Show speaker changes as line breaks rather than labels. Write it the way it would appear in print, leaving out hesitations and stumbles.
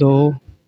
2